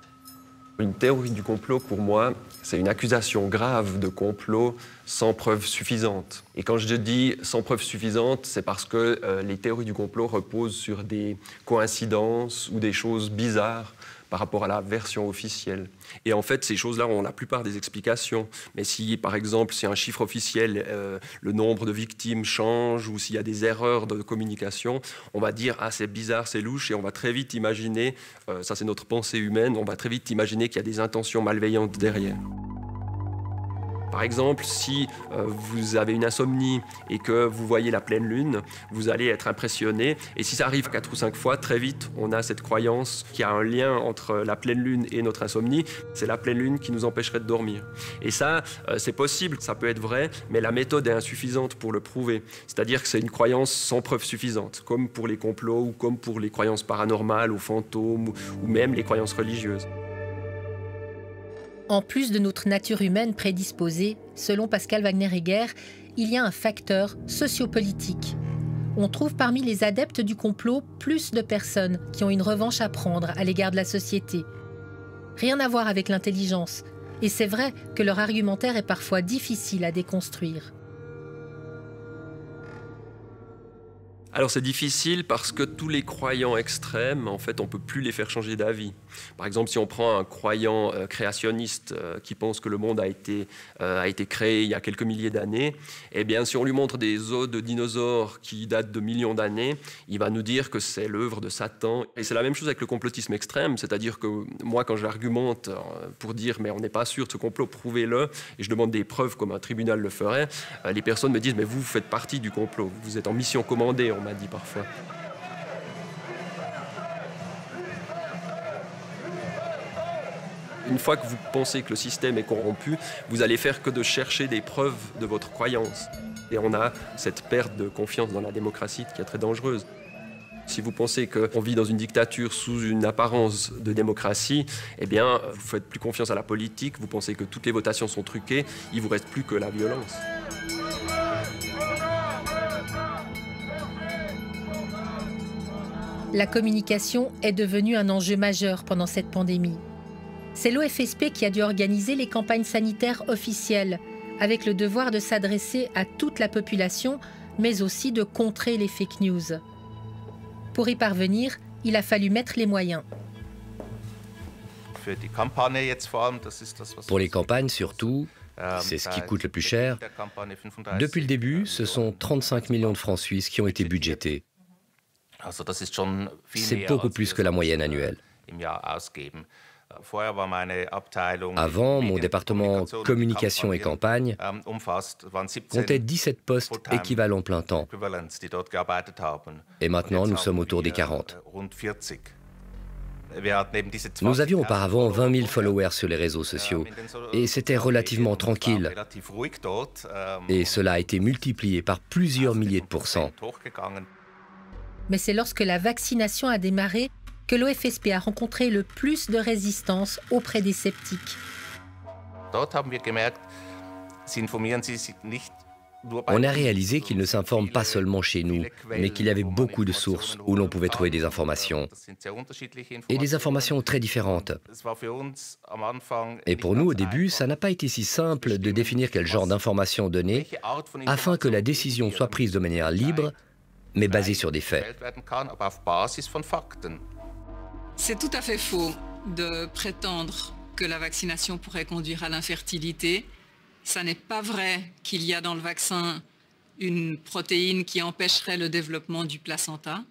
Une théorie du complot, pour moi, c'est une accusation grave de complot sans preuve suffisante. Et quand je dis sans preuve suffisante, c'est parce que les théories du complot reposent sur des coïncidences ou des choses bizarres par rapport à la version officielle. Et en fait, ces choses-là ont la plupart des explications. Mais si, par exemple, si un chiffre officiel, le nombre de victimes change, ou s'il y a des erreurs de communication, on va dire « Ah, c'est bizarre, c'est louche », et on va très vite imaginer, ça c'est notre pensée humaine, on va très vite imaginer qu'il y a des intentions malveillantes derrière. Par exemple, si vous avez une insomnie et que vous voyez la pleine lune, vous allez être impressionné. Et si ça arrive 4 ou 5 fois, très vite, on a cette croyance qu'il y a un lien entre la pleine lune et notre insomnie. C'est la pleine lune qui nous empêcherait de dormir. Et ça, c'est possible, ça peut être vrai, mais la méthode est insuffisante pour le prouver. C'est-à-dire que c'est une croyance sans preuve suffisante, comme pour les complots ou comme pour les croyances paranormales ou fantômes ou même les croyances religieuses. En plus de notre nature humaine prédisposée, selon Pascal Wagner-Egger, il y a un facteur sociopolitique. On trouve parmi les adeptes du complot plus de personnes qui ont une revanche à prendre à l'égard de la société. Rien à voir avec l'intelligence, et c'est vrai que leur argumentaire est parfois difficile à déconstruire. Alors c'est difficile parce que tous les croyants extrêmes, en fait, on ne peut plus les faire changer d'avis. Par exemple, si on prend un croyant créationniste qui pense que le monde a été créé il y a quelques milliers d'années, eh bien, si on lui montre des os de dinosaures qui datent de millions d'années, il va nous dire que c'est l'œuvre de Satan. Et c'est la même chose avec le complotisme extrême, c'est-à-dire que moi, quand j'argumente pour dire « mais on n'est pas sûr de ce complot, prouvez-le », et je demande des preuves comme un tribunal le ferait, les personnes me disent « mais vous faites partie du complot, vous êtes en mission commandée », on m'a dit parfois. Une fois que vous pensez que le système est corrompu, vous allez faire que de chercher des preuves de votre croyance. Et on a cette perte de confiance dans la démocratie qui est très dangereuse. Si vous pensez qu'on vit dans une dictature sous une apparence de démocratie, eh bien, vous faites plus confiance à la politique, vous pensez que toutes les votations sont truquées, il ne vous reste plus que la violence. La communication est devenue un enjeu majeur pendant cette pandémie. C'est l'OFSP qui a dû organiser les campagnes sanitaires officielles, avec le devoir de s'adresser à toute la population, mais aussi de contrer les fake news. Pour y parvenir, il a fallu mettre les moyens. Pour les campagnes surtout, c'est ce qui coûte le plus cher. Depuis le début, ce sont 35 millions de francs suisses qui ont été budgétés. C'est beaucoup plus que la moyenne annuelle. Avant, mon département communication et campagne comptait 17 postes équivalents plein temps. Et maintenant, nous sommes autour des 40. Nous avions auparavant 20 000 followers sur les réseaux sociaux et c'était relativement tranquille. Et cela a été multiplié par plusieurs milliers de pourcents. Mais c'est lorsque la vaccination a démarré que l'OFSP a rencontré le plus de résistance auprès des sceptiques. On a réalisé qu'ils ne s'informent pas seulement chez nous, mais qu'il y avait beaucoup de sources où l'on pouvait trouver des informations. Et des informations très différentes. Et pour nous, au début, ça n'a pas été si simple de définir quel genre d'informations donner, afin que la décision soit prise de manière libre, mais basée sur des faits. C'est tout à fait faux de prétendre que la vaccination pourrait conduire à l'infertilité. Ça n'est pas vrai qu'il y a dans le vaccin une protéine qui empêcherait le développement du placenta.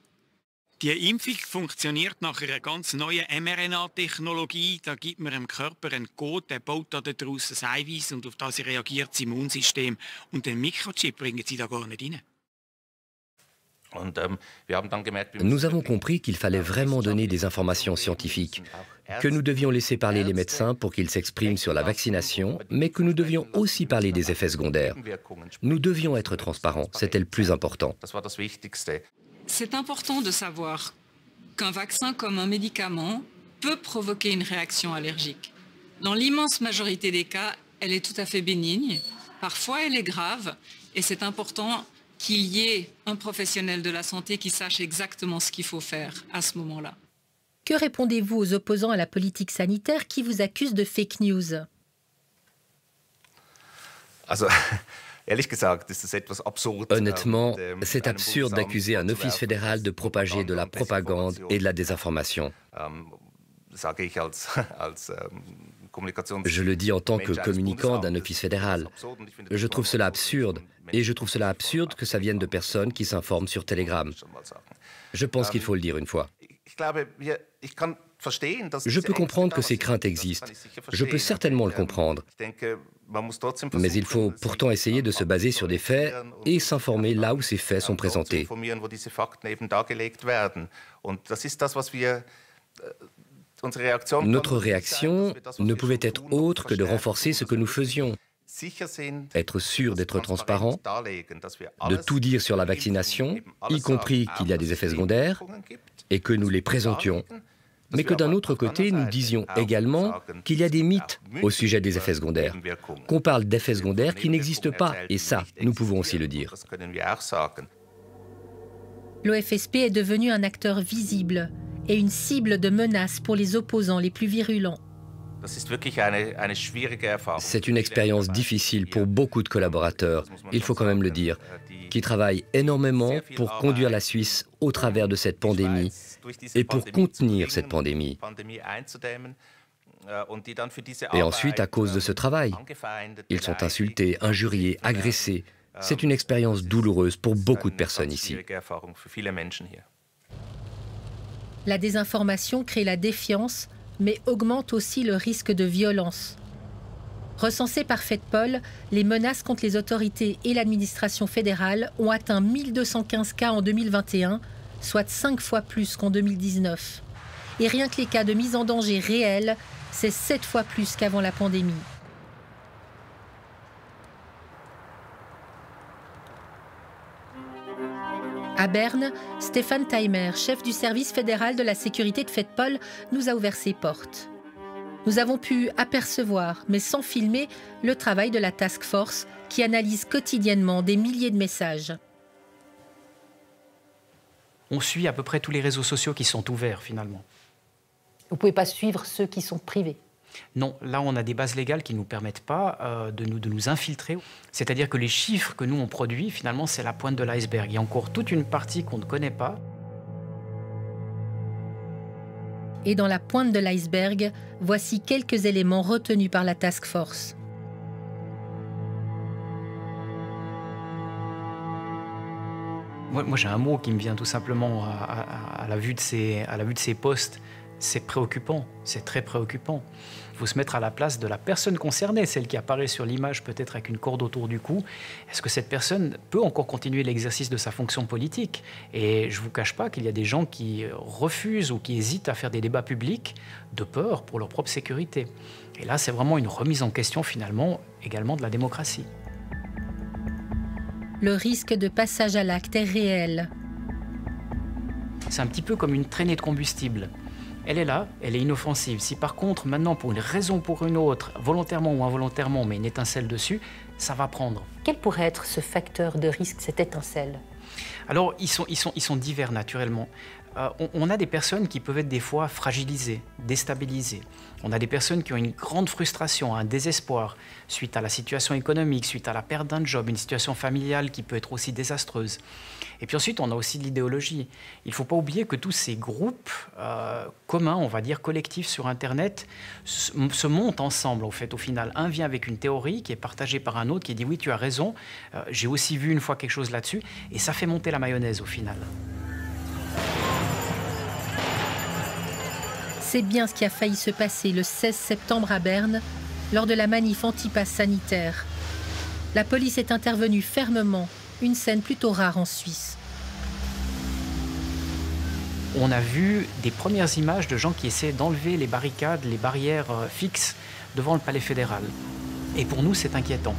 Die Impfung funktioniert nach einer ganz neuen mRNA-Technologie. Da gibt man dem Körper einen Code, der baut daraus ein Eiweiß und auf das reagiert das Immunsystem. Und den Mikrochip bringen sie da gar nicht rein. Nous avons compris qu'il fallait vraiment donner des informations scientifiques, que nous devions laisser parler les médecins pour qu'ils s'expriment sur la vaccination, mais que nous devions aussi parler des effets secondaires. Nous devions être transparents, c'était le plus important. C'est important de savoir qu'un vaccin comme un médicament peut provoquer une réaction allergique. Dans l'immense majorité des cas, elle est tout à fait bénigne. Parfois, elle est grave et c'est important qu'il y ait un professionnel de la santé qui sache exactement ce qu'il faut faire à ce moment-là. Que répondez-vous aux opposants à la politique sanitaire qui vous accusent de fake news? Honnêtement, c'est absurde d'accuser un office fédéral de propager de la propagande et de la désinformation. Je le dis en tant que communicant d'un office fédéral. Je trouve cela absurde. Et je trouve cela absurde que ça vienne de personnes qui s'informent sur Telegram. Je pense qu'il faut le dire une fois. Je peux comprendre que ces craintes existent. Je peux certainement le comprendre. Mais il faut pourtant essayer de se baser sur des faits et s'informer là où ces faits sont présentés. Notre réaction ne pouvait être autre que de renforcer ce que nous faisions. Être sûr d'être transparent, de tout dire sur la vaccination, y compris qu'il y a des effets secondaires, et que nous les présentions. Mais que d'un autre côté, nous disions également qu'il y a des mythes au sujet des effets secondaires, qu'on parle d'effets secondaires qui n'existent pas, et ça, nous pouvons aussi le dire. L'OFSP est devenu un acteur visible et une cible de menaces pour les opposants les plus virulents. C'est une expérience difficile pour beaucoup de collaborateurs, il faut quand même le dire, qui travaillent énormément pour conduire la Suisse au travers de cette pandémie et pour contenir cette pandémie. Et ensuite, à cause de ce travail, ils sont insultés, injuriés, agressés. C'est une expérience douloureuse pour beaucoup de personnes ici. La désinformation crée la défiance, mais augmente aussi le risque de violence. Recensées par FedPol, les menaces contre les autorités et l'administration fédérale ont atteint 1215 cas en 2021, soit 5 fois plus qu'en 2019. Et rien que les cas de mise en danger réels, c'est 7 fois plus qu'avant la pandémie. À Berne, Stéphane Taimer, chef du service fédéral de la sécurité de FedPol, nous a ouvert ses portes. Nous avons pu apercevoir, mais sans filmer, le travail de la task force qui analyse quotidiennement des milliers de messages. On suit à peu près tous les réseaux sociaux qui sont ouverts finalement. Vous ne pouvez pas suivre ceux qui sont privés? Non, là on a des bases légales qui ne nous permettent pas de nous infiltrer. C'est-à-dire que les chiffres que nous on produit, finalement c'est la pointe de l'iceberg. Il y a encore toute une partie qu'on ne connaît pas. Et dans la pointe de l'iceberg, voici quelques éléments retenus par la task force. Moi j'ai un mot qui me vient tout simplement à la vue de ces posts. C'est préoccupant, c'est très préoccupant. Il faut se mettre à la place de la personne concernée, celle qui apparaît sur l'image peut-être avec une corde autour du cou. Est-ce que cette personne peut encore continuer l'exercice de sa fonction politique? Et je ne vous cache pas qu'il y a des gens qui refusent ou qui hésitent à faire des débats publics de peur pour leur propre sécurité. Et là, c'est vraiment une remise en question finalement également de la démocratie. Le risque de passage à l'acte est réel. C'est un petit peu comme une traînée de combustible. Elle est là, elle est inoffensive. Si par contre, maintenant, pour une raison ou pour une autre, volontairement ou involontairement, mais une étincelle dessus, ça va prendre. Quel pourrait être ce facteur de risque, cette étincelle? Alors, ils sont divers naturellement. On a des personnes qui peuvent être des fois fragilisées, déstabilisées. On a des personnes qui ont une grande frustration, un désespoir suite à la situation économique, suite à la perte d'un job, une situation familiale qui peut être aussi désastreuse. Et puis ensuite, on a aussi de l'idéologie. Il ne faut pas oublier que tous ces groupes communs, on va dire collectifs sur Internet, se montent ensemble au final. Un vient avec une théorie qui est partagée par un autre qui dit « oui, tu as raison, j'ai aussi vu une fois quelque chose là-dessus » et ça fait monter la mayonnaise au final. C'est bien ce qui a failli se passer le 16 septembre à Berne, lors de la manif anti-pass sanitaire. La police est intervenue fermement, une scène plutôt rare en Suisse. On a vu des premières images de gens qui essaient d'enlever les barricades, les barrières fixes devant le palais fédéral. Et pour nous, c'est inquiétant.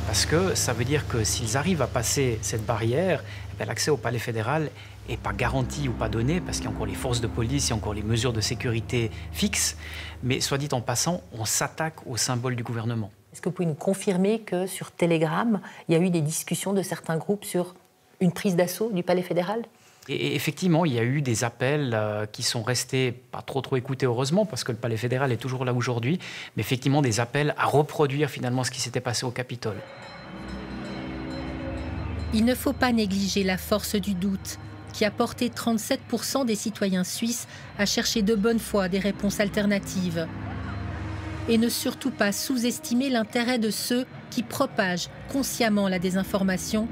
Parce que ça veut dire que s'ils arrivent à passer cette barrière, l'accès au palais fédéral n'est pas garanti ou pas donné, parce qu'il y a encore les forces de police, il y a encore les mesures de sécurité fixes. Mais soit dit en passant, on s'attaque au symbole du gouvernement. Est-ce que vous pouvez nous confirmer que sur Telegram, il y a eu des discussions de certains groupes sur une prise d'assaut du palais fédéral? Et effectivement, il y a eu des appels qui sont restés pas trop écoutés, heureusement, parce que le palais fédéral est toujours là aujourd'hui, mais effectivement des appels à reproduire finalement ce qui s'était passé au Capitole. Il ne faut pas négliger la force du doute, qui a porté 37% des citoyens suisses à chercher de bonne foi des réponses alternatives. Et ne surtout pas sous-estimer l'intérêt de ceux qui propagent consciemment la désinformation,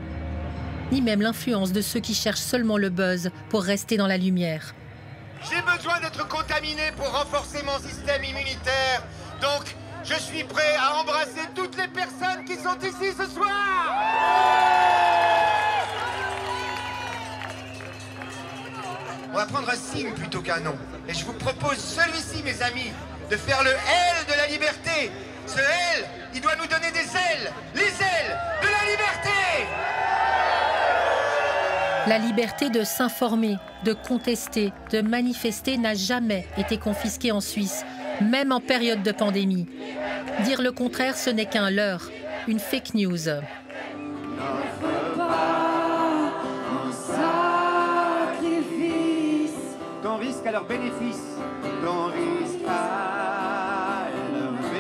ni même l'influence de ceux qui cherchent seulement le buzz pour rester dans la lumière. J'ai besoin d'être contaminé pour renforcer mon système immunitaire. Donc, je suis prêt à embrasser toutes les personnes qui sont ici ce soir. On va prendre un signe plutôt qu'un nom. Et je vous propose celui-ci, mes amis, de faire le L de la liberté. Ce L, il doit nous donner des ailes. Les ailes de la liberté. La liberté de s'informer, de contester, de manifester n'a jamais été confisquée en Suisse, même en période de pandémie. Dire le contraire, ce n'est qu'un leurre, une fake news. Ton risque à leur bénéfice, ton risque à leur bénéfice.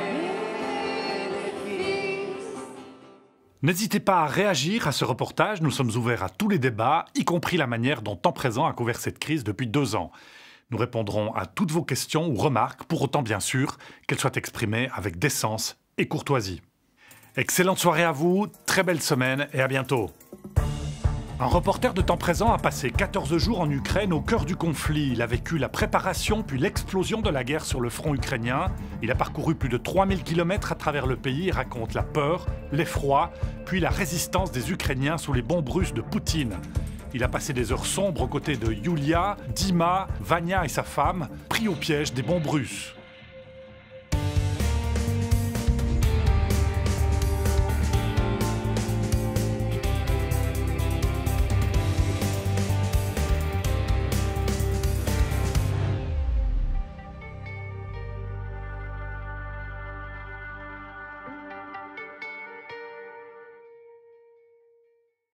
N'hésitez pas à réagir à ce reportage, nous sommes ouverts à tous les débats, y compris la manière dont Temps Présent a couvert cette crise depuis 2 ans. Nous répondrons à toutes vos questions ou remarques, pour autant bien sûr qu'elles soient exprimées avec décence et courtoisie. Excellente soirée à vous, très belle semaine et à bientôt. Un reporter de Temps Présent a passé 14 jours en Ukraine au cœur du conflit. Il a vécu la préparation puis l'explosion de la guerre sur le front ukrainien. Il a parcouru plus de 3000 km à travers le pays et raconte la peur, l'effroi, puis la résistance des Ukrainiens sous les bombes russes de Poutine. Il a passé des heures sombres aux côtés de Yulia, Dima, Vania et sa femme, pris au piège des bombes russes.